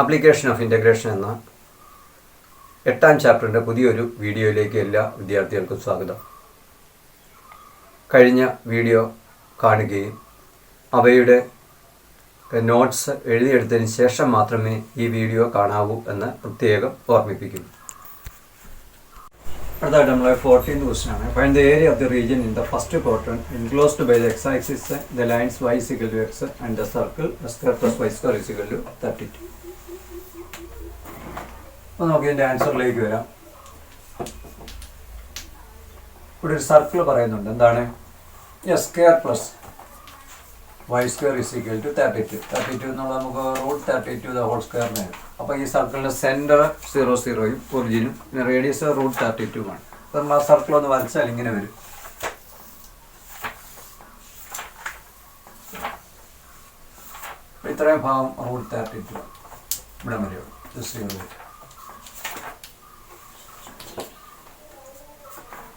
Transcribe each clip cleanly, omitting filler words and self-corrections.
Application of integration എന്ന 8ാം ചാപ്റ്ററിൻ്റെ പുതിയൊരു വീഡിയോയിലേക്ക് എല്ലാ വിദ്യാർത്ഥികൾക്കും സ്വാഗതം. കഴിഞ്ഞ വീഡിയോ കാണുകയും അവയുടെ നോട്ട്സ് എഴുതിയെടുത്തതിന് ശേഷം മാത്രമേ ഈ വീഡിയോ കാണാവൂ എന്ന് പ്രത്യേകം ഓർമ്മിപ്പിക്കുന്നു. അടുത്തായിട്ട് നമ്മൾ 14th ക്വസ്റ്റ്യനാണ്. Find the area of the region in the first quadrant enclosed by the x axis the lines y = x and the circle s² + y² = 32. അപ്പോൾ നമുക്ക് ഇതിൻ്റെ ആൻസറിലേക്ക് വരാം. ഇവിടെ ഒരു സർക്കിൾ പറയുന്നുണ്ട്. എന്താണ്? s² + y² = 32. 32 എന്നുള്ളത് നമുക്ക് √32 the whole square വരും. അപ്പോൾ ഈ സർക്കിളിൻ്റെ സെൻറ്റർ 0 0 ഒറിജിനും പിന്നെ റേഡിയസ് √32 ആണ്. അപ്പോൾ നമ്മൾ ആ സർക്കിൾ ഒന്ന് വരച്ചാൽ ഇങ്ങനെ വരും. ഇത്രയും ഭാഗം √32 ആണ്. ഇവിടെ വരെയുള്ളൂ. ഇത് 0.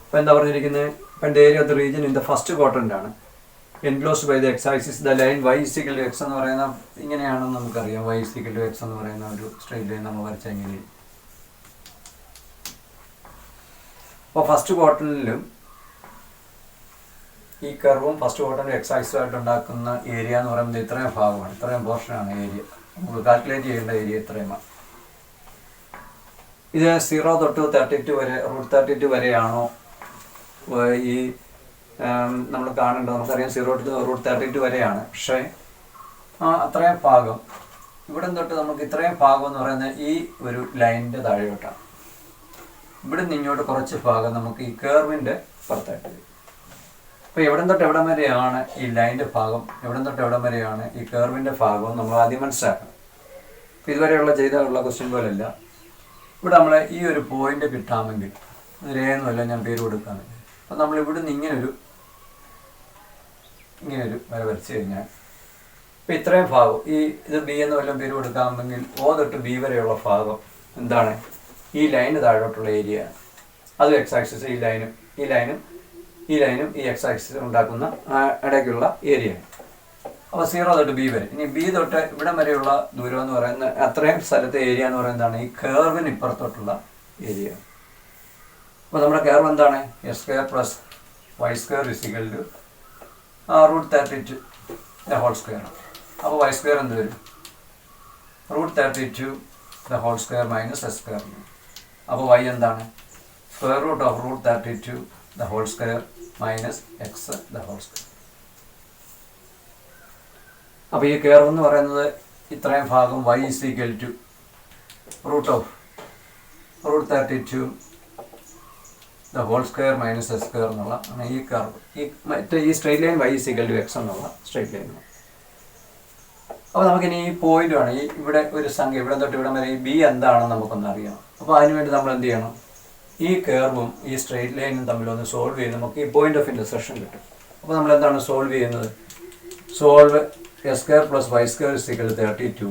അപ്പോൾ എന്താ പറഞ്ഞിരിക്കുന്നത്? ഇപ്പം the area of the region in the first quadrant ആണ്. Enclosed by the x axis the line y = x എന്ന് പറയുന്ന ഇങ്ങനെയാണെന്ന് നമുക്കറിയാം. y = x എന്ന് പറയുന്ന ഒരു സ്ട്രെയിറ്റ് ലൈൻ നമ്മൾ വരച്ചാൽ ഇങ്ങനെ. അപ്പോൾ ഫസ്റ്റ് ക്വാഡ്രന്റിലും ഈ കർവും ഫസ്റ്റ് ക്വാഡ്രന്റ് എക്സ് ആക്സിസുമായിട്ട് ഉണ്ടാക്കുന്ന ഏരിയ എന്ന് പറയുന്നത് ഇത്രയും ഭാഗമാണ്, ഇത്രയും പോർഷനാണ് ഏരിയ. നമുക്ക് കാൽക്കുലേറ്റ് ചെയ്യേണ്ട ഏരിയ ഇത്രയുമാണ്. ഇത് 0 തൊട്ട് 32 വരെ √32 വരെയാണോ ഈ നമ്മൾ കാണേണ്ടത്? നമുക്കറിയാം 0 തൊട്ട് √32 വരെയാണ്. പക്ഷേ അത്രയും ഭാഗം ഇവിടെ തൊട്ട് നമുക്ക് ഇത്രയും ഭാഗം എന്ന് പറയുന്നത് ഈ ഒരു ലൈനിൻ്റെ താഴെയോട്ടാണ്. ഇവിടെ നിന്ന് ഇങ്ങോട്ട് കുറച്ച് ഭാഗം നമുക്ക് ഈ കർവിൻ്റെ പുറത്തായിട്ട് വരും. അപ്പോൾ എവിടെ തൊട്ട് എവിടം വരെയാണ് ഈ ലൈനിൻ്റെ ഭാഗം, എവിടെ തൊട്ട് എവിടം വരെയാണ് ഈ കർവിൻ്റെ ഭാഗം നമ്മൾ ആദ്യം മനസ്സിലാക്കണം. അപ്പോൾ ഇതുവരെയുള്ള ചെയ്തുള്ള ക്വസ്റ്റ്യൻ പോലെയല്ല. ഇവിടെ നമ്മൾ ഈ ഒരു പോയിന്റ് കിട്ടാമെങ്കിൽ രേഖയൊന്നുമല്ല, ഞാൻ പേര് കൊടുക്കുകയാണെങ്കിൽ, അപ്പോൾ നമ്മൾ ഇവിടെ നിന്ന് ഇങ്ങനൊരു വര വരച്ച് കഴിഞ്ഞാൽ ഇപ്പോൾ ഇത്രയും ഭാഗം ഇത് ബി എന്ന് വല്ലതും പേര് കൊടുക്കാമെങ്കിൽ O തൊട്ട് B വരെയുള്ള ഭാഗം എന്താണ്? ഈ ലൈന് താഴോട്ടുള്ള ഏരിയ ആണ്. അത് എക്സ് ആക്സിസ് ഈ ലൈനും ഈ എക്സ് ആക്സിസ് ഉണ്ടാക്കുന്ന ഇടയ്ക്കുള്ള ഏരിയ ആണ്. അപ്പോൾ 0 തൊട്ട് B വരെ. ഇനി B തൊട്ട് ഇവിടം വരെയുള്ള ദൂരം എന്ന് പറയുന്നത് അത്രയും സ്ഥലത്തെ ഏരിയ എന്ന് പറയുന്നതാണ് ഈ കർവിന് ഇപ്പുറത്തോട്ടുള്ള ഏരിയ. അപ്പോൾ നമ്മുടെ കർവ് എന്താണ്? s² + y² = √32 the whole square. അപ്പോൾ y² എന്ത് വരും? √32 the whole square - s². അപ്പോൾ y എന്താണ്? √√32 the whole square - x the whole square. അപ്പോൾ ഈ കർവ് എന്ന് പറയുന്നത് ഇത്രയും ഭാഗം y = √√32 the whole square - s² എന്നുള്ള ഈ കർവ്. ഈ സ്ട്രെയിറ്റ് ലൈൻ y = x എന്നുള്ള സ്ട്രെയിറ്റ് ലൈൻ. അപ്പോൾ നമുക്കിനി ഈ പോയിന്റ് ആണ്. ഇവിടെ ഒരു സംഖ്യ ഇവിടെ തൊട്ട് ഇവിടെ വരെ ഈ b എന്താണെന്ന് നമുക്കൊന്ന് അറിയണം. അപ്പോൾ അതിനുവേണ്ടി നമ്മൾ എന്ത് ചെയ്യണം? ഈ കർവും ഈ സ്ട്രെയിറ്റ് ലൈനും തമ്മിലൊന്ന് സോൾവ് ചെയ്ത് നമുക്ക് ഈ പോയിന്റ് ഓഫ് ഇന്റർസെക്ഷൻ കിട്ടും. അപ്പോൾ നമ്മൾ എന്താണ് സോൾവ് ചെയ്യുന്നത്? സോൾവ് s² + y² = 32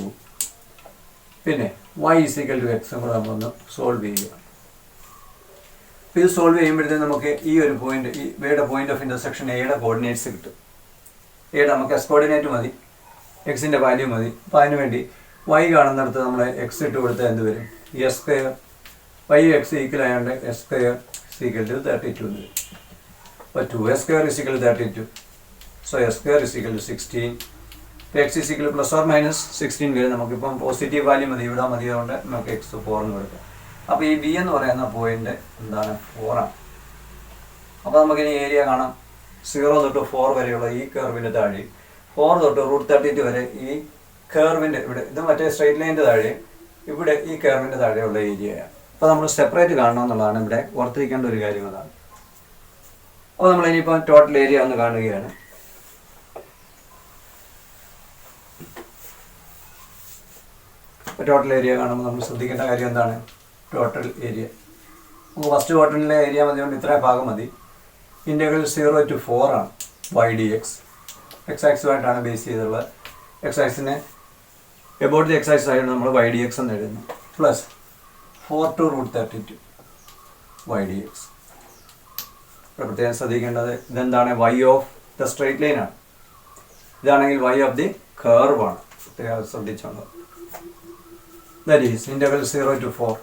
പിന്നെ y = x കൂടെ നമ്മളൊന്ന് സോൾവ് ചെയ്യുക. ഇത് സോൾവ് ചെയ്യുമ്പോഴത്തേക്ക് നമുക്ക് ഈ ഒരു പോയിന്റ്, ഈ വയുടെ പോയിന്റ് ഓഫ് ഇന്റർസെക്ഷൻ എയുടെ കോർഡിനേറ്റ്സ് കിട്ടും. എയുടെ നമുക്ക് എസ് കോർഡിനേറ്റ് മതി, എക്സിൻ്റെ വാല്യൂ മതി. അപ്പോൾ അതിനുവേണ്ടി y കാണുന്നിടത്ത് നമ്മൾ x ഇട്ട് കൊടുത്താൽ എന്ത് വരും? s². y x ഈക്വൽ ആയതുകൊണ്ട് s² = 32 എന്ന് വരും. അപ്പോൾ 2s² = 32. So s² = 16. ഇപ്പോൾ x ± 16 വരും. നമുക്കിപ്പം പോസിറ്റീവ് വാല്യൂ മതി, ഇവിടെ മതി. അതുകൊണ്ട് നമുക്ക് x 4 എന്ന് കൊടുക്കാം. അപ്പോൾ ഈ ബി എന്ന് പറയുന്ന പോയിന്റ് എന്താണ്? 4 ആണ്. അപ്പോൾ നമുക്കിനി ഏരിയ കാണാം. 0 തൊട്ട് 4 വരെയുള്ള ഈ കർവിൻ്റെ താഴെ, 4 തൊട്ട് √32 വരെ ഈ കർവിൻ്റെ ഇവിടെ, ഇത് മറ്റേ സ്ട്രെയിറ്റ് ലൈനിൻ്റെ താഴെ, ഇവിടെ ഈ കർവിൻ്റെ താഴെയുള്ള ഏരിയയാണ്. അപ്പോൾ നമ്മൾ സെപ്പറേറ്റ് കാണണം എന്നുള്ളതാണ് ഇവിടെ ഓർത്തിരിക്കേണ്ട ഒരു കാര്യം. അതാണ്. അപ്പോൾ നമ്മൾ ഇനിയിപ്പോൾ ടോട്ടൽ ഏരിയ ഒന്ന് കാണുകയാണ്. ടോട്ടൽ ഏരിയ കാണുമ്പോൾ നമ്മൾ ശ്രദ്ധിക്കേണ്ട കാര്യം എന്താണ്? ടോട്ടൽ ഏരിയ നമുക്ക് ഫസ്റ്റ് ക്വാഡ്രന്റിലെ ഏരിയ മതികൊണ്ട് ഇത്രയും ഭാഗം മതി. ഇൻ്റഗ്രൽ 0 to 4 ആണ് y dx. എക്സ് ആക്സുമായിട്ടാണ് ബേസ് ചെയ്തിട്ടുള്ളത്. എക്സ് ആക്സിനെ എബൌട്ട് ദി എക്സ് ആക്സിസ് ആയിട്ട് നമ്മൾ y dx എന്ന് എഴുതുന്നു. Plus 4 to √32 y dx. ഇവിടെ പ്രത്യേകം ശ്രദ്ധിക്കേണ്ടത് ഇതെന്താണ്? y of the straight line ആണ്. ഇതാണെങ്കിൽ y ഓഫ് ദി കർവ് ആണ്. പ്രത്യേകം ശ്രദ്ധിച്ചോളൂ. That is interval 0 to 4.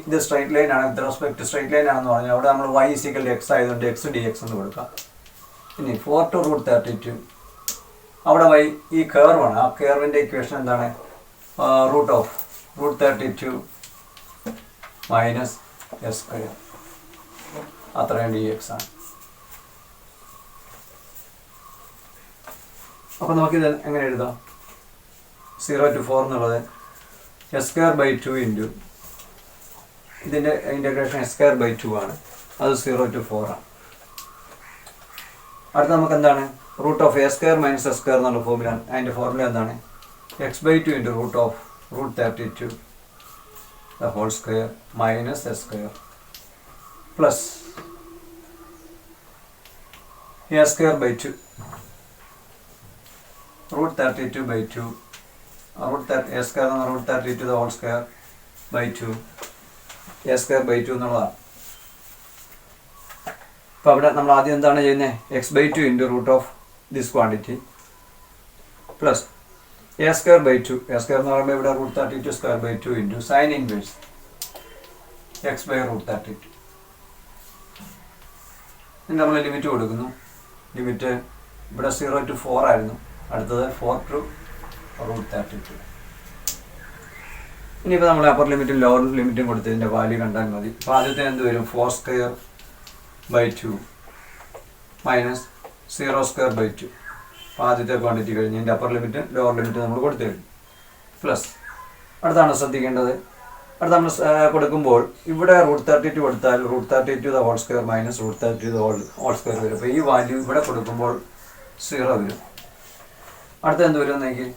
ഇത് സ്ട്രൈറ്റ് ലൈൻ ആണ്, with respect to straight line ആണെന്ന് പറഞ്ഞാൽ അവിടെ നമ്മൾ y ഈക്വൽ എക്സ് ആയതുകൊണ്ട് എക്സ് ഡി എക്സ് എന്ന് കൊടുക്കാം. ഇനി 4 to √32 അവിടെ y ഈ കർവാണ്, ആ കർവിൻ്റെ ഇക്വേഷൻ എന്താണ്? Root of √32 minus s square, അത്രയും ഡി എക്സ് ആണ്. അപ്പോൾ നമുക്കിത് എങ്ങനെ എഴുതാം? 0 to 4 എന്നുള്ളത് എസ് സ്ക്വയർ ബൈ 2 ഇൻറ്റു ഇതിൻ്റെ ഇൻ്റഗ്രേഷൻ എസ് സ്ക്വയർ ബൈ 2 ആണ്, അത് 0 to 4 ആണ്. അടുത്ത നമുക്ക് എന്താണ്? Root of a square minus s square എന്നുള്ള ഫോർമുല. അതിൻ്റെ ഫോർമുല എന്താണ്? X by 2 into root of √32 the whole square minus s square plus a square by 2 √32 by 2 a square എന്ന √32 the whole square by 2 a square by 2 എന്നുള്ളതാണ്. അപ്പോൾ അവിടെ നമ്മൾ ആദ്യം എന്താണ് ചെയ്യുന്നത്? X by 2 into root of this quantity plus a square by 2. A square എന്ന് പറയുമ്പോൾ ഇവിടെ √32 square by 2 into sine inverse x by √32. ഇനി നമ്മൾ ലിമിറ്റ് കൊടുക്കുന്നു. ലിമിറ്റ് ഇവിടെ 0 to 4 ആയിരുന്നു, അടുത്തത് 4 to √32. ഇനിയിപ്പോൾ നമ്മൾ അപ്പർ ലിമിറ്റും ലോവർ ലിമിറ്റും കൊടുത്തതിൻ്റെ വാല്യൂ കണ്ടാൽ മതി. അപ്പോൾ ആദ്യത്തെ എന്ത് വരും? 4 square by 2 minus 0 square by 2. അപ്പോൾ ആദ്യത്തെ ക്വാണ്ടിറ്റി കഴിഞ്ഞ് ഇതിൻ്റെ അപ്പർ ലിമിറ്റ് ലോവർ ലിമിറ്റ് നമ്മൾ കൊടുത്തു കഴിഞ്ഞു. പ്ലസ് അടുത്താണ് ശ്രദ്ധിക്കേണ്ടത്. അടുത്ത നമ്മൾ കൊടുക്കുമ്പോൾ ഇവിടെ √32 കൊടുത്താൽ √32 the whole square minus √32 the whole square വരും. അപ്പോൾ ഈ വാല്യൂ ഇവിടെ കൊടുക്കുമ്പോൾ 0 വരും. അടുത്ത എന്ത് വരും എന്നെങ്കിൽ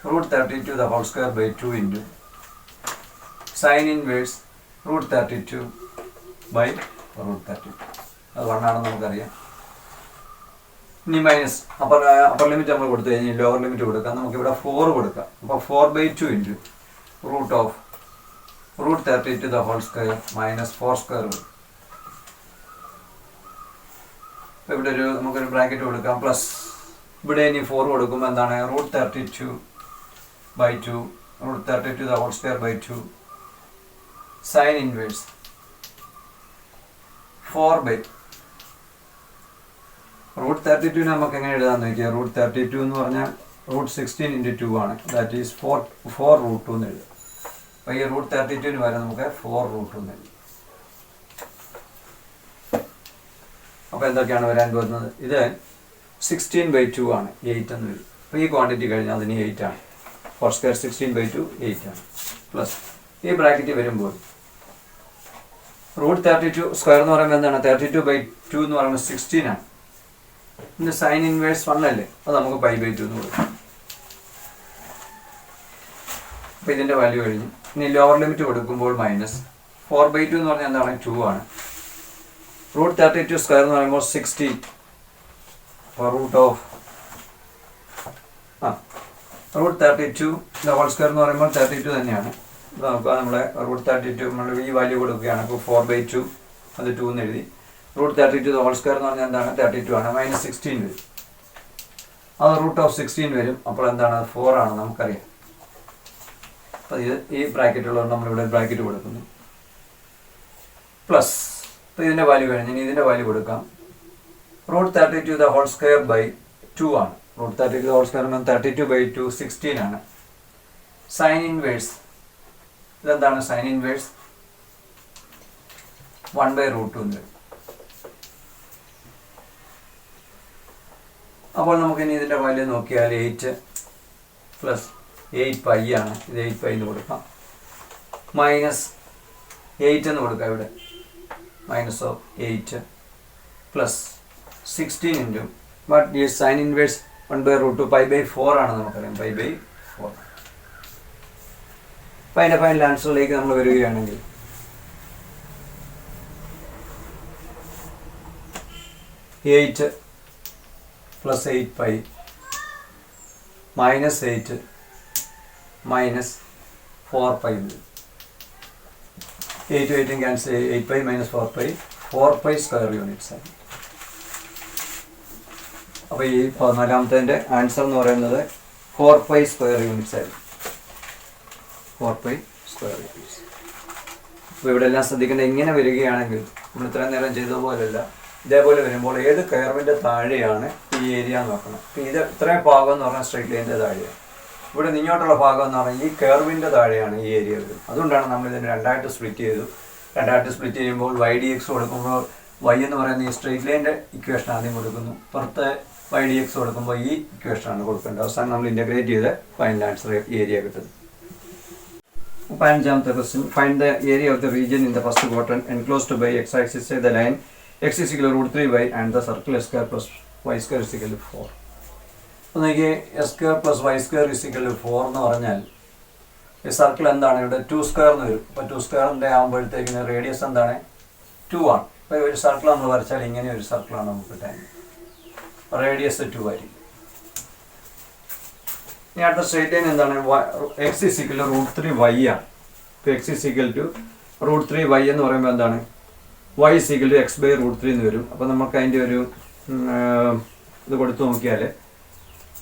√32 the whole square by 2 into sine inverse √32 by √32. അത് 1 ആണെന്ന് നമുക്കറിയാം. ഇനി മൈനസ് അപ്പർ ലിമിറ്റ് നമ്മൾ കൊടുത്തു കഴിഞ്ഞാൽ ലോവർ ലിമിറ്റ് കൊടുക്കാം. നമുക്കിവിടെ 4 കൊടുക്കാം. അപ്പോൾ 4 by 2 into root of √32 the whole square minus 4 square വരും. അപ്പോൾ ഇവിടെ നമുക്കൊരു ബ്രാക്കറ്റ് കൊടുക്കാം. പ്ലസ് ഇവിടെ ഇനി 4 കൊടുക്കുമ്പോൾ എന്താണ്? √32 by 2 √32 the whole square by 2 sine inverse 4 by √32 നമുക്ക് എങ്ങനെ എഴുതാമെന്ന് നോക്കിയാൽ √32 എന്ന് പറഞ്ഞാൽ √16 ഇൻറ്റു 2 ആണ്. ദാറ്റ് ഈസ് 4 √2 എന്ന് എഴുതാം. അപ്പോൾ ഈ √32 വരെ നമുക്ക് 4 √2 എന്ന് എഴുതാം. അപ്പോൾ എന്തൊക്കെയാണ് വരാൻ പോകുന്നത്? ഇത് 16 by 2 ആണ്, 8 എന്ന് വരും. അപ്പോൾ ഈ ക്വാണ്ടിറ്റി കഴിഞ്ഞാൽ അതിന് 8 ആണ്. 4 സ്ക്വയർ 16 by 2 8 ആണ്. പ്ലസ് ഈ ബ്രാക്കറ്റ് വരുമ്പോൾ √32 സ്ക്വയർ എന്ന് പറയുമ്പോൾ എന്താണ്? 32 by 2 എന്ന് പറയുമ്പോൾ 16 ആണ്. ഇതിൻ്റെ സൈൻ ഇൻവേഴ്സ് 1 അല്ലേ, അത് നമുക്ക് π by 2 എന്ന് കൊടുക്കും. അപ്പോൾ ഇതിൻ്റെ വാല്യൂ കഴിഞ്ഞു. ഇനി ലോവർ ലിമിറ്റ് കൊടുക്കുമ്പോൾ മൈനസ് 4 by 2 എന്ന് പറഞ്ഞാൽ എന്താണ്? 2 ആണ്. √32 സ്ക്വയർ എന്ന് പറയുമ്പോൾ 16. അപ്പോൾ root of √32 the whole square എന്ന് പറയുമ്പോൾ 32 തന്നെയാണ്. നമുക്ക് നമ്മളെ √32 നമ്മൾ ഈ വാല്യൂ കൊടുക്കുകയാണ്. അപ്പോൾ 4 by 2 അത് 2 എന്ന് എഴുതി. √32 ദ ഹോൾ സ്ക്വയർ എന്ന് പറഞ്ഞാൽ എന്താണ്? 32 ആണ്. മൈനസ് 16 വരും. അത് റൂട്ട് ഓഫ് 16 വരും. അപ്പോൾ എന്താണ്? 4 ആണ് നമുക്കറിയാം. അപ്പോൾ ഇത് ഈ ബ്രാക്കറ്റുള്ളതുകൊണ്ട് നമ്മളിവിടെ ബ്രാക്കറ്റ് കൊടുക്കുന്നു. പ്ലസ് അപ്പോൾ ഇതിൻ്റെ വാല്യൂ കഴിഞ്ഞ് ഇനി ഇതിൻ്റെ വാല്യൂ കൊടുക്കാം. √32 ദ ഹോൾ സ്ക്വയർ ബൈ 2 ആണ്. √32 ദ ഹോൾ സ്ക്വയർ 32 by 2 16 ആണ്. സൈൻ ഇൻവേഴ്സ് ഇതെന്താണ്? സൈൻ ഇൻവേഴ്സ് 1 by √2 എന്ന് വരും. അപ്പോൾ നമുക്കിനി ഇതിൻ്റെ വാല്യൂ നോക്കിയാൽ 8 പ്ലസ് 8π ആണ്. ഇത് 8π എന്ന് കൊടുക്കാം. മൈനസ് 8 എന്ന് കൊടുക്കാം. ഇവിടെ minus of 8 plus 16 into but ഈ സൈൻ ഇൻവേഴ്സ് 1 by √2 π by 4 ആണ് നമുക്കറിയാം. π by 4. അപ്പോൾ അതിൻ്റെ ഫൈനൽ ആൻസറിലേക്ക് നമ്മൾ വരികയാണെങ്കിൽ eight plus 8π minus 8 minus 4π. 8 8 cancel 8π minus 4π square units ആണ്. അപ്പോൾ ഈ 14ാമത്തെ ആൻസർ എന്ന് പറയുന്നത് 4π സ്ക്വയർ യൂണിറ്റ്സ് ആയിരുന്നു. 4 സ്ക്വയർ റേഡിയസ്. അപ്പോൾ ഇവിടെ എല്ലാം ശ്രദ്ധിക്കേണ്ട, ഇങ്ങനെ വരികയാണെങ്കിൽ നമ്മൾ ഇത്രയും നേരം ചെയ്തതുപോലെയല്ല, ഇതേപോലെ വരുമ്പോൾ ഏത് കർവിൻ്റെ താഴെയാണ് ഈ ഏരിയ നോക്കണം. അപ്പോൾ ഇത് ഇത്രയും ഭാഗം എന്ന് പറഞ്ഞാൽ സ്ട്രെയിറ്റ് ലൈനിൻ്റെ താഴെയാണ്. ഇവിടെ നിങ്ങോട്ടുള്ള ഭാഗം എന്ന് പറഞ്ഞാൽ ഈ കർവിൻ്റെ താഴെയാണ് ഈ ഏരിയ വരുന്നത്. അതുകൊണ്ടാണ് നമ്മൾ ഇതിനെ രണ്ടായിട്ട് സ്പ്ലിറ്റ് ചെയ്തു. രണ്ടായിട്ട് സ്പ്ലിറ്റ് ചെയ്യുമ്പോൾ വൈ ഡി എക്സ് കൊടുക്കുമ്പോൾ വൈ എന്ന് പറയുന്ന ഈ സ്ട്രെയിറ്റ് ലൈനിൻ്റെ ഇക്വേഷൻ ആദ്യം കൊടുക്കുന്നു, പുറത്ത് വൈ ഡി എക്സ് കൊടുക്കുമ്പോൾ ഈ ഇക്വേഷനാണ് കൊടുക്കേണ്ടത്. അവസാനം നമ്മൾ ഇൻ്റഗ്രേറ്റ് ചെയ്ത് ഫൈനൽ ആൻസർ ഏരിയ കിട്ടുന്നു. 15ാമത്തെ question, find the area of the region in the first quadrant enclosed by x axis the line x is equal to √3y and the circle s square plus y square is equal to 4. അപ്പോൾ നോക്കിയേ, s square plus y square is equal to 4 എന്ന് പറഞ്ഞാൽ ഈ circle എന്താണ്, ഇവിടെ 2 square എന്ന് വരും. അപ്പോൾ 2 സ്ക്വയറിൻ്റെ ആകുമ്പോഴത്തേക്കിന് റേഡിയസ് എന്താണ്, 2 ആണ്. അപ്പോൾ ഒരു സർക്കിൾ നമ്മൾ വരച്ചാൽ ഇങ്ങനെ ഒരു സർക്കിളാണ് നമുക്ക് കിട്ടാൻ, റേഡിയസ് 2 ആയിരിക്കും. ഇനി അടുത്ത സ്ട്രേറ്റ് ലൈൻ എന്താണ്, x is equal to √3y ആണ്. ഇപ്പോൾ x is equal to √3y എന്ന് പറയുമ്പോൾ എന്താണ്, y is equal to x by √3 എന്ന് വരും. അപ്പോൾ നമുക്ക് അതിൻ്റെ ഒരു ഇത് കൊടുത്ത് നോക്കിയാൽ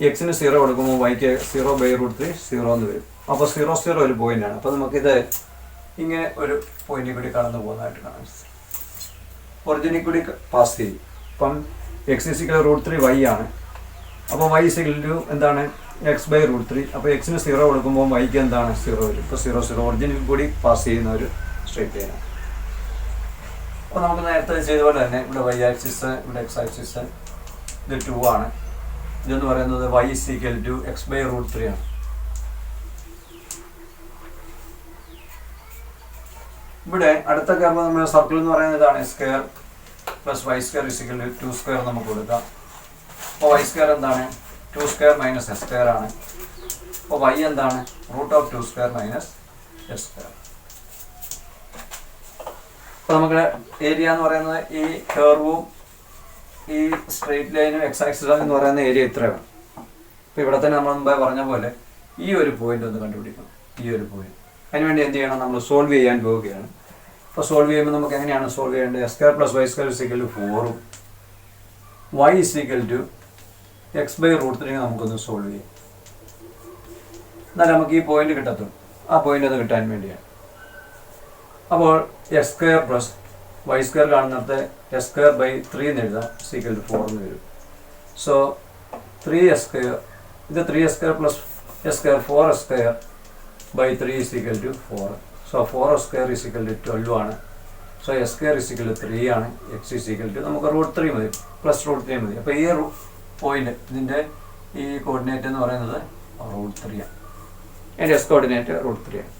എക്സിന് 0 കൊടുക്കുമ്പോൾ വൈക്ക് 0 by √3 0 എന്ന് വരും. അപ്പോൾ 0 0 ഒരു പോയിൻ്റാണ്. അപ്പോൾ നമുക്കിത് ഇങ്ങനെ ഒരു പോയിന്റിൽ കൂടി കടന്നു പോകുന്നതായിട്ട് കാണാം, ഒറിജിനിൽ കൂടി പാസ് ചെയ്യും. അപ്പം x is equal to √3y ആണ്. അപ്പോൾ y is equal to എന്താണ്, x by √3. അപ്പോൾ എക്സിന് 0 കൊടുക്കുമ്പോൾ വൈക്ക് എന്താണ് 0 വരും. ഇപ്പോൾ 0 0 ഒറിജിനിൽ കൂടി പാസ് ചെയ്യുന്ന ഒരു സ്ട്രേറ്റ് ലൈനാണ്. അപ്പോൾ നമുക്ക് നേരത്തെ ചെയ്തപോലെ തന്നെ ഇവിടെ വൈ ആക്സിസ്, ഇവിടെ എക്സ് ആക്സിസ്, ഇത് 2 ആണ്. ഇതെന്ന് പറയുന്നത് y is equal to x by √3 ആണ്. ഇവിടെ അടുത്ത കർവ് നമ്മൾ സർക്കിൾ എന്ന് പറയുന്നത് ഇതാണ്, square plus y square is equal to 2 square നമുക്ക് കൊടുക്കാം. അപ്പോൾ വൈ സ്ക്വയർ എന്താണ്, 2 സ്ക്വയർ മൈനസ് എസ് സ്ക്വയർ ആണ്. അപ്പോൾ വൈ എന്താണ്, √2 സ്ക്വയർ മൈനസ് എസ് സ്ക്വയർ. അപ്പോൾ നമുക്ക് ഏരിയ എന്ന് പറയുന്നത് ഈ കർവും ഈ സ്ട്രെയിറ്റ് ലൈനും എക്സ് ആക്സിസ് എന്ന് പറയുന്ന ഏരിയ ഇത്രയാണ്. അപ്പോൾ ഇവിടെ തന്നെ നമ്മൾ മുമ്പേ പറഞ്ഞ പോലെ ഈ ഒരു പോയിന്റ് ഒന്ന് കണ്ടുപിടിക്കണം, ഈ ഒരു പോയിന്റ്. അതിനുവേണ്ടി എന്ത് ചെയ്യണം, നമ്മൾ സോൾവ് ചെയ്യാൻ പോവുകയാണ്. അപ്പോൾ സോൾവ് ചെയ്യുമ്പോൾ നമുക്ക് എങ്ങനെയാണ് സോൾവ് ചെയ്യേണ്ടത്, x square plus y square is equal to 4ഉം y is equal to x by √3 നമുക്കൊന്ന് സോൾവ് ചെയ്യാം. എന്നാലും നമുക്ക് ഈ പോയിന്റ് കിട്ടത്തുള്ളൂ. ആ പോയിന്റ് ഒന്ന് കിട്ടാൻ വേണ്ടിയാണ്. അപ്പോൾ x square plus y square കാണുന്നിടത്ത് എസ് സ്ക്വയർ ബൈ 3 എന്ന് എഴുതാം, ഈക്വൽ ടു 4 എന്ന് വരും. സോ 3s സ്ക്വയർ, ഇത് 3s square plus s square 4s square by 3 is equal to 4. So 4s square is equal to 12 ആണ്. So s square is equal to 3 ആണ്. X is equal to നമുക്ക് √3 മതി, plus √3 മതി. അപ്പോൾ ഈ point ഇതിൻ്റെ ഈ കോർഡിനേറ്റ് എന്ന് പറയുന്നത് √3 ആണ്. അതിൻ്റെ എസ് കോർഡിനേറ്റ് √3 ആണ്.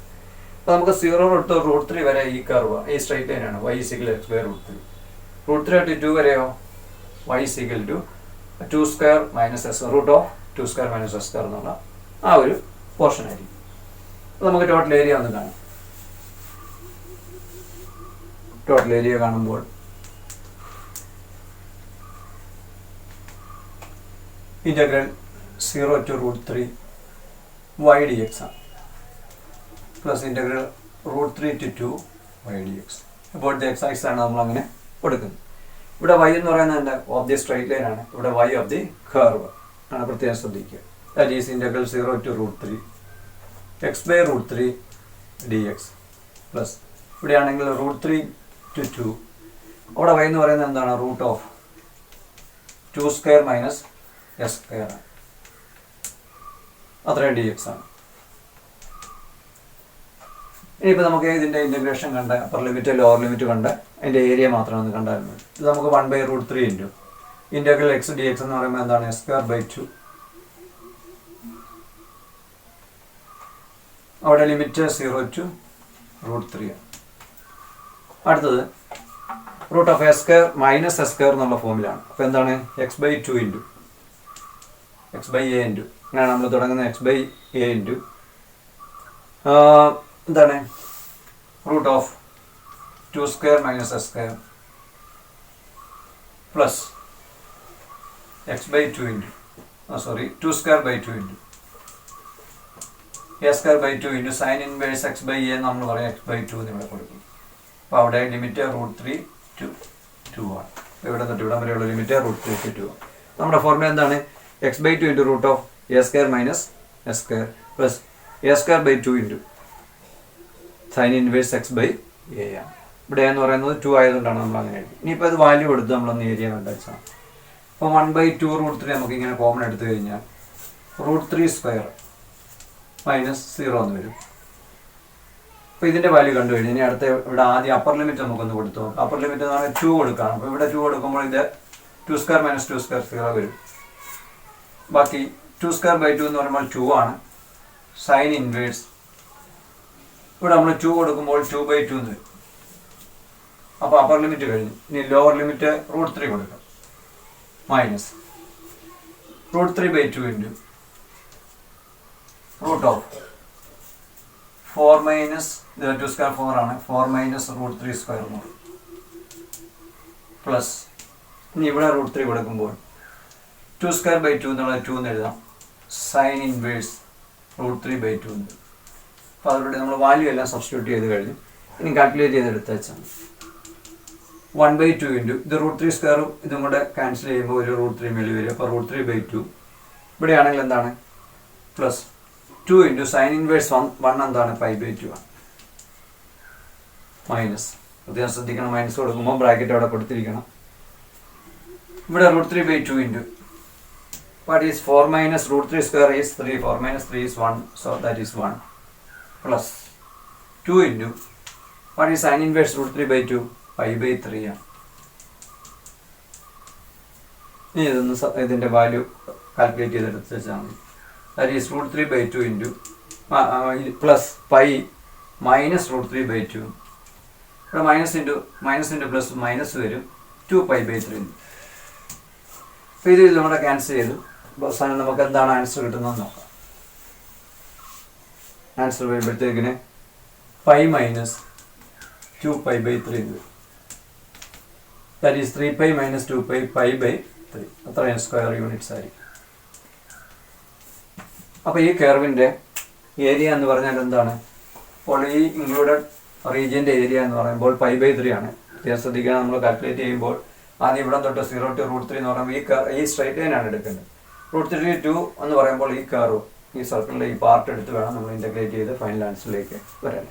അപ്പോൾ നമുക്ക് 0 തൊട്ട് √3 വരെ ഈ കർവ്, ഈ സ്ട്രൈറ്റ് ലൈനാണ് y is equal to x by √3. √3 തൊട്ട് 2 വരെയോ y is equal to 2 square minus S, √2 square minus s square എന്നുള്ള ആ ഒരു പോർഷൻ ആയിരിക്കും. അപ്പോൾ നമുക്ക് ടോട്ടൽ ഏരിയ ഒന്ന് കാണാം. ടോട്ടൽ ഏരിയ കാണുമ്പോൾ ഇന്റഗ്രൽ 0 to √3 y dx ആണ്, plus integral √3 to 2 y dx. അപ്പോൾ ദ എക്സ് ആക്സിസ് ആണ് നമ്മൾ അങ്ങനെ കൊടുക്കുന്നത്. ഇവിടെ y എന്ന് പറയുന്നത് എൻ്റെ ഓഫ് ദി സ്ട്രൈറ്റ് ലൈൻ ആണ്, ഇവിടെ y ഓഫ് ദി കർവ് ആണ്, പ്രത്യേകം ശ്രദ്ധിക്കുക. That is integral 0 to √3 x by √3 dx plus ഇവിടെയാണെങ്കിൽ √3 to 2, അവിടെ y എന്ന് പറയുന്നത് എന്താണ്, √2 സ്ക്വയർ മൈനസ് എസ് സ്ക്വയർ ആണ്, അത്രയും dx ആണ്. ഇനിയിപ്പോൾ നമുക്ക് ഇതിൻ്റെ ഇൻ്റഗ്രേഷൻ കണ്ട അപ്പർ ലിമിറ്റ് ലോവർ ലിമിറ്റ് കണ്ട് അതിൻ്റെ ഏരിയ മാത്രം ഒന്ന് കണ്ടാൽ മതി. ഇത് നമുക്ക് 1 by √3 into integral X d x എന്ന് പറയുമ്പോൾ എന്താണ്, എസ് സ്ക്വയർ ബൈ 2. അവിടെ ലിമിറ്റ് 0 to √3 ആണ്. അടുത്തത് √of s square minus s square എന്നുള്ള ഫോമിലാണ്. അപ്പോൾ എന്താണ്, x by 2 into x by a into, അങ്ങനെയാണ് നമ്മൾ തുടങ്ങുന്നത്, എക്സ് ബൈ എ ഇൻറ്റു എന്താണ്, √2 square minus s square plus x by 2 into 2 square by 2 into a square by 2 into sine inverse x by a നമ്മൾ പറയും X by 2 എന്ന് ഇവിടെ കൊടുക്കും. അപ്പോൾ അവിടെ ലിമിറ്റ് √3 to 2 ആണ്. ഇവിടെ തൊട്ട് ഇവിടെ വരെയുള്ള ലിമിറ്റ് √3 to 2 ആണ്. നമ്മുടെ ഫോർമുല എന്താണ്, x by 2 into √of a square minus s square plus a square by 2 into sine inverse x by a ആണ്. ഇവിടെ എന്ന് പറയുന്നത് 2 ആയതുകൊണ്ടാണ് നമ്മൾ അങ്ങനെ എഴുതി. ഇനിയിപ്പോൾ അത് വാല്യൂ എടുത്ത് നമ്മളൊന്ന് ഏരിയ കണ്ടുവച്ചാൽ അപ്പോൾ 1/2 √3 നമുക്ക് ഇങ്ങനെ കോമൺ എടുത്തു കഴിഞ്ഞാൽ √3² മൈനസ് 0 എന്ന് വരും. അപ്പോൾ ഇതിൻ്റെ വാല്യൂ കണ്ടു കഴിഞ്ഞാൽ ഇനി അടുത്ത ഇവിടെ ആദ്യം അപ്പർ ലിമിറ്റ് നമുക്കൊന്ന് കൊടുത്തു നോക്കാം. അപ്പർ ലിമിറ്റ് എന്ന് പറഞ്ഞാൽ 2 കൊടുക്കാം. അപ്പോൾ ഇവിടെ 2 കൊടുക്കുമ്പോൾ ഇത് 2² മൈനസ് 2² 0 വരും. ബാക്കി 2²/2 എന്ന് പറയുമ്പോൾ 2 ആണ്. സൈൻ ഇൻവേഴ്സ് ഇവിടെ നമ്മൾ 2 കൊടുക്കുമ്പോൾ 2/2 എന്ന് വരും. അപ്പോൾ അപ്പർ ലിമിറ്റ് കഴിഞ്ഞു. ഇനി ലോവർ ലിമിറ്റ് √3 കൊടുക്കാം. മൈനസ് √3/2 ഇൻറ്റു √4 മൈനസ് 2² 4 ആണ്. 4 മൈനസ് √3² പ്ലസ് ഇനി ഇവിടെ √3 കൊടുക്കുമ്പോൾ 2²/2 എന്നുള്ളത് 2 എന്ന് എഴുതാം. സൈൻ ഇൻവേഴ്സ് √3/2 എന്ന്. അപ്പോൾ അതിലൂടെ നമ്മൾ വാല്യൂ എല്ലാം സബ്സ്റ്റിറ്റ്യൂട്ട് ചെയ്ത് കഴിഞ്ഞു. ഇനി കാൽക്കുലേറ്റ് ചെയ്ത് എടുത്ത് വെച്ചാൽ 1/2 ഇൻറ്റു ഇത് √3² ഇതും കൂടെ ക്യാൻസൽ ചെയ്യുമ്പോൾ ഒരു √3 മേളിൽ വരും. അപ്പോൾ √3/2 ഇവിടെയാണെങ്കിൽ എന്താണ് പ്ലസ് 2 ഇൻറ്റു സൈൻ ഇൻവേഴ്സ് 1 എന്താണ് π/2 ആണ്. മൈനസ് പ്രത്യേകം ശ്രദ്ധിക്കണം, മൈനസ് കൊടുക്കുമ്പോൾ ബ്രാക്കറ്റ് അവിടെ കൊടുത്തിരിക്കണം. ഇവിടെ √3/2 into what is 4 minus √3² is 3. 4 minus 3 is 1, so that is 1 plus 2 into what is sin inverse √3/2 π/3 ആണ്. ഇനി ഇതൊന്ന് ഇതിൻ്റെ വാല്യൂ കാൽക്കുലേറ്റ് ചെയ്തെടുത്ത് വെച്ചാൽ മതി. That is √3/2 into plus pi minus √3/2. ഇവിടെ മൈനസ് ഇൻറ്റു പ്ലസ് മൈനസ് വരും 2π/3. അപ്പോൾ ഇത് നമ്മുടെ ക്യാൻസൽ ചെയ്തു. അവസാനം നമുക്ക് എന്താണ് ആൻസർ കിട്ടുന്നതെന്ന് നോക്കാം. ആൻസർ വരുമ്പോഴത്തേക്കിന് പൈ മൈനസ് 2π/3 വരും. That is 3π minus 2π π/3. അത്രയും സ്ക്വയർ യൂണിറ്റ്സ് ആയിരിക്കും. അപ്പോൾ ഈ കർവിൻ്റെ ഏരിയ എന്ന് പറഞ്ഞാൽ എന്താണ്? അപ്പോൾ ഈ ഇൻക്ലൂഡഡ് റീജിയൻ്റെ ഏരിയ എന്ന് പറയുമ്പോൾ π/3 ആണ്. ശ്രദ്ധിക്കാൻ നമ്മൾ കാൽക്കുലേറ്റ് ചെയ്യുമ്പോൾ ആദ്യം ഇവിടെ തൊട്ട് 0 to √3 എന്ന് പറയുമ്പോൾ ഈ സ്ട്രൈറ്റ് ലൈനാണ് എടുക്കേണ്ടത്. √3 to 2 എന്ന് പറയുമ്പോൾ ഈ കർവ് ഈ സർക്കിളിലെ ഈ പാർട്ട് എടുത്ത് വേണം നമ്മൾ ഇൻ്റഗ്രേറ്റ് ചെയ്ത് ഫൈനൽ ആൻസറിലേക്ക് വരാൻ.